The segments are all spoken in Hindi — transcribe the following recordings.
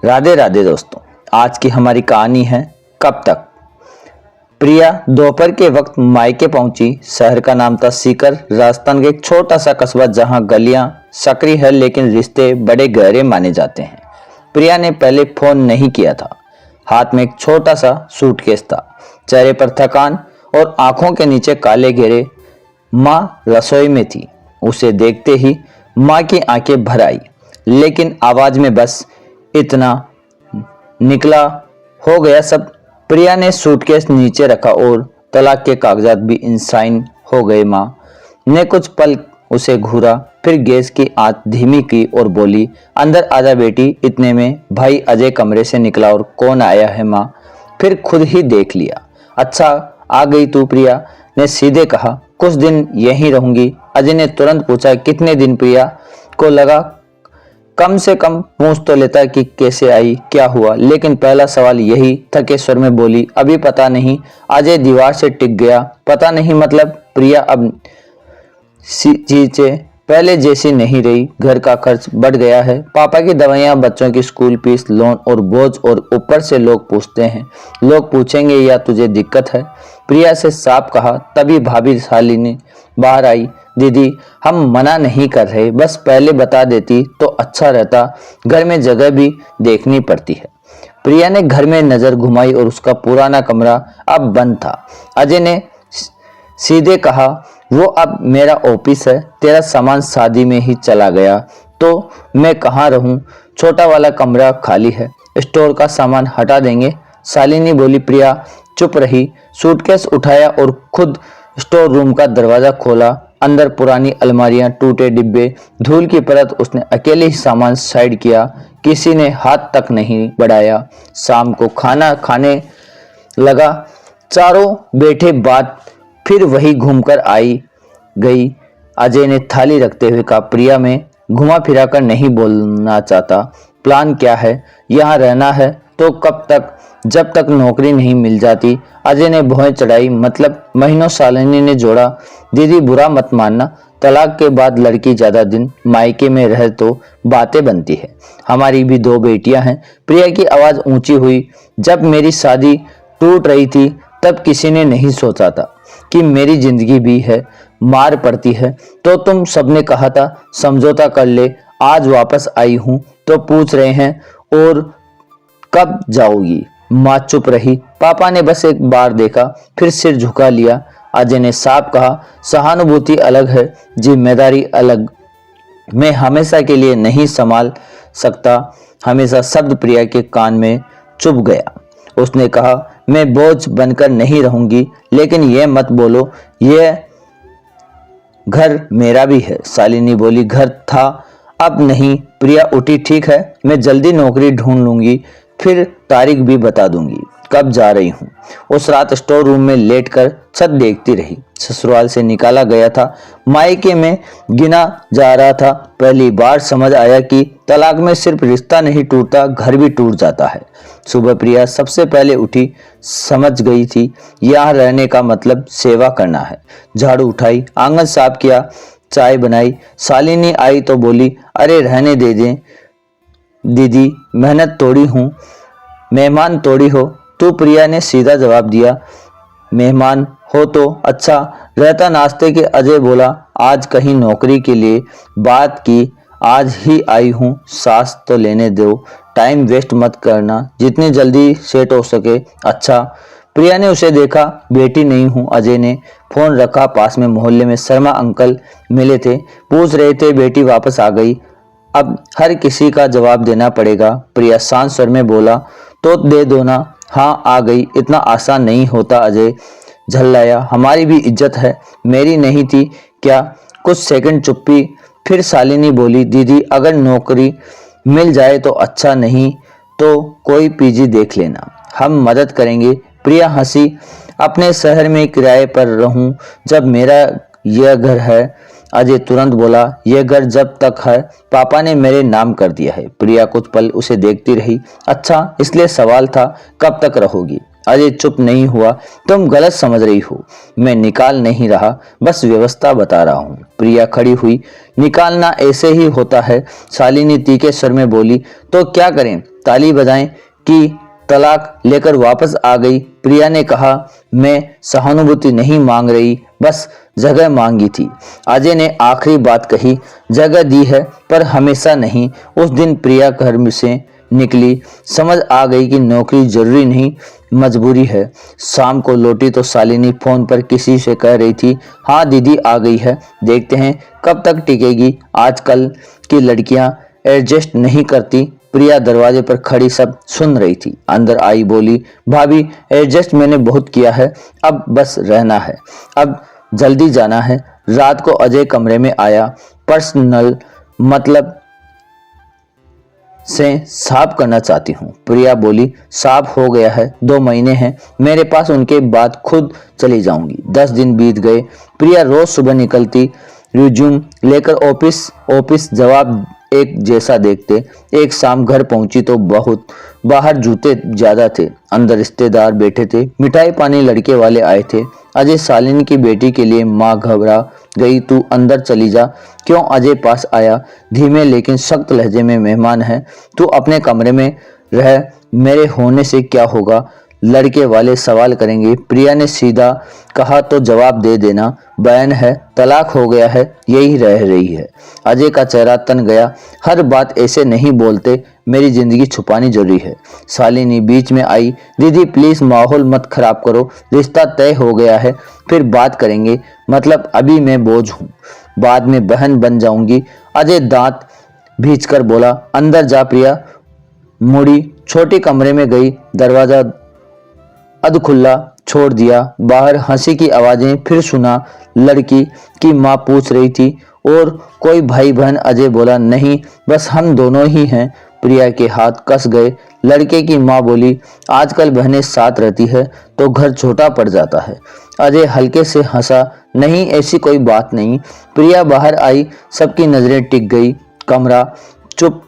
राधे राधे दोस्तों। आज की हमारी कहानी है कब तक। प्रिया दोपहर के वक्त मायके पहुंची। शहर का नाम था सीकर, राजस्थान का एक छोटा सा कस्बा जहां गलियां सकरी है लेकिन रिश्ते बड़े गहरे माने जाते हैं। प्रिया ने पहले फोन नहीं किया था। हाथ में एक छोटा सा सूटकेस था, चेहरे पर थकान और आंखों के नीचे काले घेरे। माँ रसोई में थी। उसे देखते ही माँ की आंखें भर आई, लेकिन आवाज में बस इतना निकला, हो गया सब। प्रिया ने सूटकेस नीचे रखा और तलाक के कागजात भी इंसाइन हो गए। माँ ने कुछ पल उसे घूरा, फिर गैस की आंच धीमी की और बोली, अंदर आजा बेटी। इतने में भाई अजय कमरे से निकला। और कौन आया है माँ? फिर खुद ही देख लिया। अच्छा आ गई तू? प्रिया ने सीधे कहा। कुछ दिन यहीं रहूंगी। अजय ने तुरंत पूछा, कितने दिन? प्रिया को लगा कम से कम पूछ तो लेता कि कैसे आई, क्या हुआ, लेकिन पहला सवाल यही थके स्वर में बोली, अभी पता नहीं। अजय दीवार से टिक गया। पता नहीं मतलब? प्रिया अब चीजें पहले जैसी नहीं रही। घर का खर्च बढ़ गया है, पापा की दवाइयां, बच्चों की स्कूल फीस, लोन और बोझ, और ऊपर से लोग पूछते हैं। लोग पूछेंगे या तुझे दिक्कत है? प्रिया से साफ कहा। तभी भाभी शालिनी बाहर आई। दीदी हम मना नहीं कर रहे, बस पहले बता देती तो अच्छा रहता। घर में जगह भी देखनी पड़ती है। प्रिया ने घर में नजर घुमाई और उसका पुराना कमरा अब बंद था। अजय ने सीधे कहा, वो अब मेरा ऑफिस है। तेरा सामान शादी में ही चला गया तो मैं कहाँ रहूं? छोटा वाला कमरा खाली है, स्टोर का सामान हटा देंगे। शालिनी बोली। प्रिया चुप रही। सूटकेस उठाया और खुद स्टोर रूम का दरवाजा खोला। अंदर पुरानी अलमारियां, टूटे डिब्बे, धूल की परत। उसने अकेले ही सामान साइड किया, किसी ने हाथ तक नहीं बढ़ाया। शाम को खाना खाने लगा। चारों बैठे, बात फिर वही घूमकर आई गई। अजय ने थाली रखते हुए कहा, प्रिया मैं घुमा फिरा कर नहीं बोलना चाहता। प्लान क्या है? यहाँ रहना है तो कब तक? जब तक नौकरी नहीं मिल जाती। अजय ने भौं चढ़ाई। मतलब महीनों? शालिनी ने जोड़ा। दीदी बुरा मत मानना, तलाक के बाद लड़की ज्यादा दिन मायके में रहे तो बातें बनती है। हमारी भी 2 बेटियां हैं। प्रिया की आवाज ऊंची हुई। जब मेरी शादी टूट रही थी तब किसी ने नहीं सोचा था कि मेरी जिंदगी भी है, मार पड़ती है। तो तुम सबने कहा था समझौता कर ले। आज वापस आई हूं तो पूछ रहे हैं और कब जाओगी? माँ चुप रही। पापा ने बस एक बार देखा, फिर सिर झुका लिया। अजय ने साफ कहा, सहानुभूति अलग है, जिम्मेदारी अलग। मैं हमेशा के लिए नहीं संभाल सकता। हमेशा शब्द प्रिया के कान में चुभ गया। उसने कहा, मैं बोझ बनकर नहीं रहूंगी, लेकिन यह मत बोलो यह घर मेरा भी है। शालिनी बोली। घर था, अब नहीं। प्रिया उठी। ठीक है, मैं जल्दी नौकरी ढूंढ लूंगी, फिर तारीख भी बता दूंगी कब जा रही हूँ। उस रात स्टोर रूम में लेटकर छत देखती रही। ससुराल से निकाला गया था, मायके में गिना जा रहा था। पहली बार समझ आया कि तलाक में सिर्फ रिश्ता नहीं टूटता, घर भी टूट जाता है। सुबह प्रिया सबसे पहले उठी, समझ गई थी यहाँ रहने का मतलब सेवा करना है। झाड़ू उठाई, आंगन साफ किया, चाय बनाई। शालिनी आई तो बोली, अरे रहने दे दें दीदी, मेहनत तोड़ी हूँ, मेहमान तोड़ी हो तू? प्रिया ने सीधा जवाब दिया, मेहमान हो तो अच्छा रहता। नाश्ते के अजय बोला, आज कहीं नौकरी के लिए बात की? आज ही आई हूँ, सांस तो लेने दो, टाइम वेस्ट मत करना, जितनी जल्दी सेट हो सके। अच्छा। प्रिया ने उसे देखा। बेटी नहीं हूँ। अजय ने फोन रखा। पास में मोहल्ले में शर्मा अंकल मिले थे, पूछ रहे थे बेटी वापस आ गई? अब हर किसी का जवाब देना पड़ेगा। प्रिया शांत स्वर में बोला, तो दे दो ना। हाँ आ गई, इतना आसान नहीं होता। अजय झल्लाया। हमारी भी इज्जत है, मेरी नहीं थी क्या? कुछ सेकंड चुप्पी, फिर शालिनी बोली, दीदी अगर नौकरी मिल जाए तो अच्छा, नहीं तो कोई पीजी देख लेना, हम मदद करेंगे। प्रिया हंसी। अपने शहर में किराए पर रहूं जब मेरा यह घर है? अजय तुरंत बोला, यह घर जब तक है पापा ने मेरे नाम कर दिया है। प्रिया कुछ पल उसे देखती रही। अच्छा, इसलिए सवाल था कब तक रहोगी? अजय चुप नहीं हुआ। तुम गलत समझ रही हो, मैं निकाल नहीं रहा, बस व्यवस्था बता रहा हूँ। प्रिया खड़ी हुई। निकालना ऐसे ही होता है। शालिनी तीखे स्वर में बोली, तो क्या करें? ताली बजाएं कि तलाक लेकर वापस आ गई। प्रिया ने कहा, मैं सहानुभूति नहीं मांग रही, बस जगह मांगी थी। अजय ने आखिरी बात कही, जगह दी है पर हमेशा नहीं। उस दिन प्रिया घर से निकली, समझ आ गई कि नौकरी जरूरी नहीं, मजबूरी है। शाम को लौटी तो शालिनी फोन पर किसी से कह रही थी, हाँ दीदी आ गई है, देखते हैं कब तक टिकेगी। आजकल की लड़कियां एडजस्ट नहीं करती। प्रिया दरवाजे पर खड़ी सब सुन रही थी। अंदर आई, बोली, भाभी एडजस्ट मैंने बहुत किया है, अब बस रहना है, अब जल्दी जाना है। रात को अजय कमरे में आया, पर्सनल मतलब से साफ करना चाहती हूँ। प्रिया बोली, साफ हो गया है, 2 महीने हैं मेरे पास, उनके बाद खुद चली जाऊंगी। 10 दिन बीत गए। प्रिया रोज सुबह निकलती, रिज्यूम लेकर ऑफिस जवाब एक जैसा देखते। एक शाम घर पहुंची तो बहुत बाहर जूते ज्यादा थे, अंदर रिश्तेदार बैठे थे, मिठाई पानी लड़के वाले आए थे। अजय शालिनी की बेटी के लिए माँ घबरा गई, तू अंदर चली जा। क्यों? अजय पास आया, धीमे लेकिन सख्त लहजे में, मेहमान है, तू अपने कमरे में रह, मेरे होने से क्या होगा, लड़के वाले सवाल करेंगे। प्रिया ने सीधा कहा, तो जवाब दे देना, बयान है, तलाक हो गया है, यही रह रही है। अजय का चेहरा तन गया, हर बात ऐसे नहीं बोलते, मेरी जिंदगी छुपानी जरूरी है। शालिनी बीच में आई, दीदी प्लीज माहौल मत खराब करो, रिश्ता तय हो गया है, फिर बात करेंगे, मतलब अभी मैं बोझ हूँ, बाद में बहन बन जाऊंगी। अजय दांत भींचकर बोला, अंदर जा। प्रिया मुड़ी, छोटे कमरे में गई, दरवाजा अध खुला छोड़ दिया। बाहर हंसी की आवाजें फिर सुना, लड़की की माँ पूछ रही थी, और कोई भाई बहन? अजय बोला, नहीं, बस हम दोनों ही हैं। प्रिया के हाथ कस गए। लड़के की माँ बोली, आजकल बहनें साथ रहती है तो घर छोटा पड़ जाता है। अजय हल्के से हंसा, नहीं ऐसी कोई बात नहीं। प्रिया बाहर आई, सबकी नजरें टिक गई। कमरा चुप।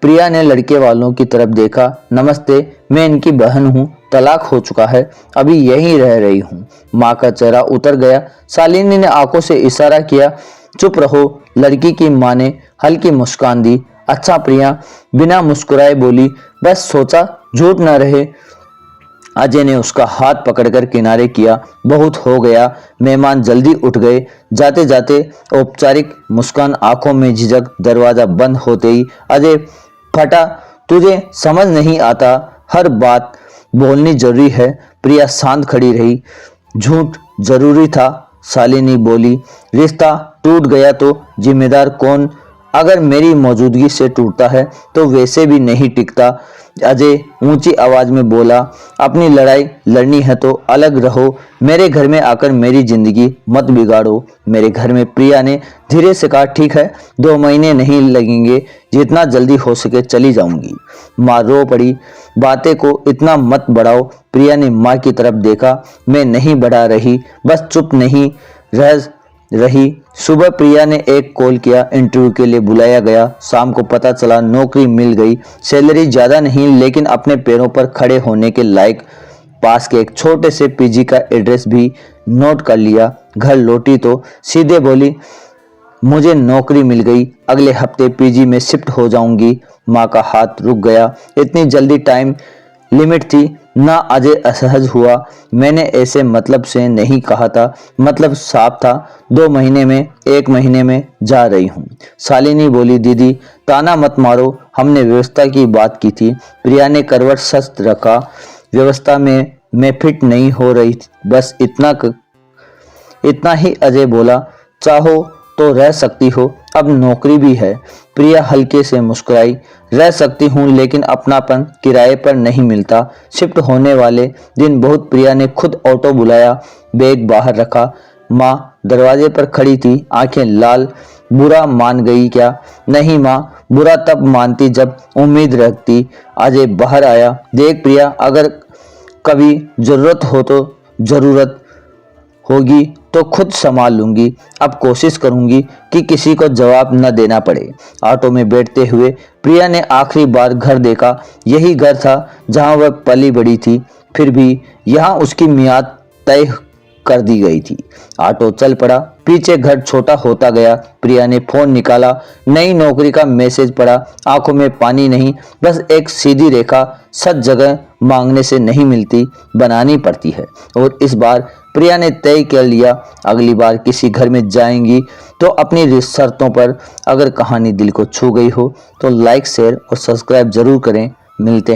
प्रिया ने लड़के वालों की तरफ देखा, नमस्ते, मैं इनकी बहन हूँ, तलाक हो चुका है, अभी यहीं रह रही हूँ। माँ का चेहरा उतर गया। शालिनी ने आंखों से इशारा किया, चुप रहो। लड़की की माँ ने हल्की मुस्कान दी। अच्छा। प्रिया बिना मुस्कुराए बोली, बस सोचा झूठ न रहे। अजय ने उसका हाथ पकड़कर किनारे किया, बहुत हो गया। मेहमान जल्दी उठ गए। जाते जाते औपचारिक मुस्कान, आंखों में झिझक। दरवाजा बंद होते ही अजय फटा, तुझे समझ नहीं आता, हर बात बोलनी जरूरी है। प्रिया शांत खड़ी रही, झूठ जरूरी था। शालिनी बोली, रिश्ता टूट गया तो जिम्मेदार कौन? अगर मेरी मौजूदगी से टूटता है तो वैसे भी नहीं टिकता। अजय ऊंची आवाज में बोला, अपनी लड़ाई लड़नी है तो अलग रहो, मेरे घर में आकर मेरी जिंदगी मत बिगाड़ो। मेरे घर में? प्रिया ने धीरे से कहा, ठीक है, 2 महीने नहीं लगेंगे, जितना जल्दी हो सके चली जाऊंगी। माँ रो पड़ी, बातें को इतना मत बढ़ाओ। प्रिया ने माँ की तरफ देखा, मैं नहीं बढ़ा रही, बस चुप नहीं रह रही। सुबह प्रिया ने एक कॉल किया, इंटरव्यू के लिए बुलाया गया। शाम को पता चला नौकरी मिल गई, सैलरी ज्यादा नहीं लेकिन अपने पैरों पर खड़े होने के लायक। पास के एक छोटे से पीजी का एड्रेस भी नोट कर लिया। घर लौटी तो सीधे बोली, मुझे नौकरी मिल गई, अगले हफ्ते पीजी में शिफ्ट हो जाऊंगी। माँ का हाथ रुक गया, इतनी जल्दी टाइम लिमिट थी ना? अजय असहज हुआ, मैंने ऐसे मतलब से नहीं कहा था, मतलब साफ था, 2 महीने में, 1 महीने में जा रही हूँ। शालिनी बोली, दीदी ताना मत मारो, हमने व्यवस्था की बात की थी। प्रिया ने करवट सस्त रखा, व्यवस्था में मैं फिट नहीं हो रही, बस इतना ही। अजय बोला, चाहो तो रह सकती हो, अब नौकरी भी है। प्रिया हल्के से मुस्कुराई, रह सकती हूँ लेकिन अपनापन किराए पर नहीं मिलता। शिफ्ट होने वाले दिन बहुत प्रिया ने खुद ऑटो बुलाया, बैग बाहर रखा। माँ दरवाजे पर खड़ी थी, आंखें लाल। बुरा मान गई क्या? नहीं माँ, बुरा तब मानती जब उम्मीद रखती। अजय बाहर आया, देख प्रिया, अगर कभी जरूरत होगी तो खुद संभाल लूंगी, अब कोशिश करूंगी कि किसी को जवाब न देना पड़े। ऑटो में बैठते हुए प्रिया ने आखिरी बार घर देखा, यही घर था जहां वह पली बड़ी थी। फिर भी यहाँ उसकी मियाद तय कर दी गई थी। ऑटो चल पड़ा, पीछे घर छोटा होता गया। प्रिया ने फोन निकाला, नई नौकरी का मैसेज पड़ा। आंखों में पानी नहीं, बस एक सीधी रेखा। सच जगह मांगने से नहीं मिलती, बनानी पड़ती है। और इस बार प्रिया ने तय कर लिया, अगली बार किसी घर में जाएंगी तो अपनी शर्तों पर। अगर कहानी दिल को छू गई हो तो लाइक, शेयर और सब्सक्राइब जरूर करें। मिलते हैं।